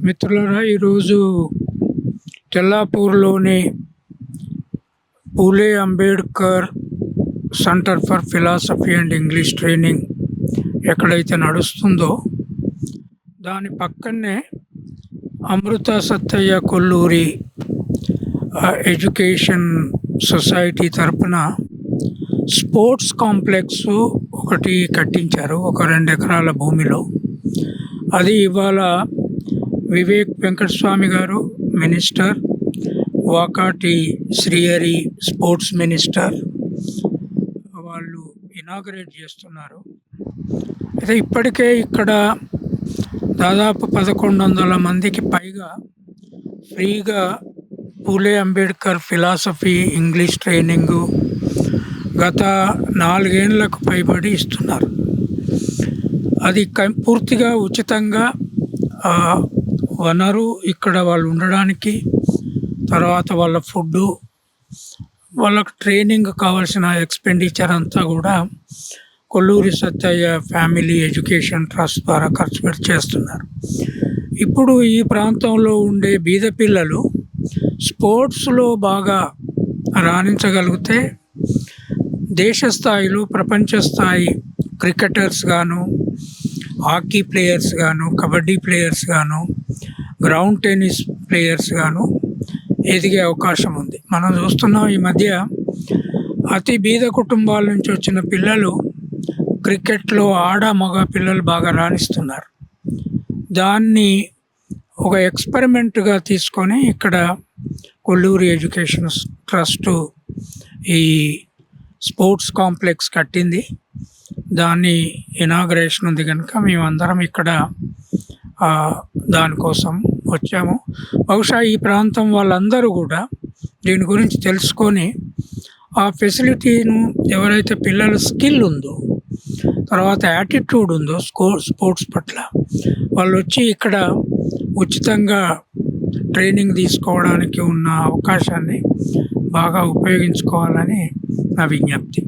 మిత్రులారా, ఈరోజు తెల్లాపూర్లోని Phule Ambedkar centre for philosophy and English training ఎక్కడైతే నడుస్తుందో దాని పక్కనే అమృత సత్తయ్య కొల్లూరి ఎడ్యుకేషన్ సొసైటీ తరపున స్పోర్ట్స్ కాంప్లెక్స్ ఒకటి కట్టించారు ఒక 2 ఎకరాల భూమిలో. అది ఇవాళ వివేక్ వెంకటస్వామి గారు minister, Vakati Srihari sports minister వాళ్ళు ఇనాగరేట్ చేస్తున్నారు. అయితే ఇప్పటికే ఇక్కడ దాదాపు 1100 మందికి పైగా ఫ్రీగా పూలే అంబేద్కర్ ఫిలాసఫీ ఇంగ్లీష్ ట్రైనింగు గత 4 ఏళ్లకు పైబడి ఇస్తున్నారు. అది పూర్తిగా ఉచితంగా వనరు ఇక్కడ వాళ్ళు ఉండడానికి, తర్వాత వాళ్ళ ఫుడ్డు, వాళ్ళకు ట్రైనింగ్ కావాల్సిన ఎక్స్పెండిచర్ అంతా కూడా Kolluri Sattaiah family education trust ద్వారా ఖర్చు పెట్టి చేస్తున్నారు. ఇప్పుడు ఈ ప్రాంతంలో ఉండే బీద పిల్లలు స్పోర్ట్స్లో బాగా రాణించగలిగితే దేశ స్థాయిలో ప్రపంచ స్థాయి క్రికెటర్స్ గాను, హాకీ ప్లేయర్స్ గాను, కబడ్డీ ప్లేయర్స్ గాను, గ్రౌండ్ టెన్నిస్ ప్లేయర్స్ గాను ఎదిగే అవకాశం ఉంది. మనం చూస్తున్నాం ఈ మధ్య అతి బీద కుటుంబాల నుంచి వచ్చిన పిల్లలు క్రికెట్లో మగ పిల్లలు బాగా రాణిస్తున్నారు. దాన్ని ఒక ఎక్స్పెరిమెంట్గా తీసుకొని ఇక్కడ కొల్లూరి ఎడ్యుకేషన్ ట్రస్టు ఈ స్పోర్ట్స్ కాంప్లెక్స్ కట్టింది. దాన్ని ఇనాగరేషన్ ఉంది కనుక మేమందరం ఇక్కడ దానికోసం వచ్చాము. బహుశా ఈ ప్రాంతం వాళ్ళందరూ కూడా దీని గురించి తెలుసుకొని ఆ ఫెసిలిటీను, ఎవరైతే పిల్లల స్కిల్ ఉందో, తర్వాత యాటిట్యూడ్ ఉందో స్పోర్ట్స్ పట్ల, వాళ్ళు వచ్చి ఇక్కడ ఉచితంగా ట్రైనింగ్ తీసుకోవడానికి ఉన్న అవకాశాన్ని బాగా ఉపయోగించుకోవాలని నా విజ్ఞప్తి.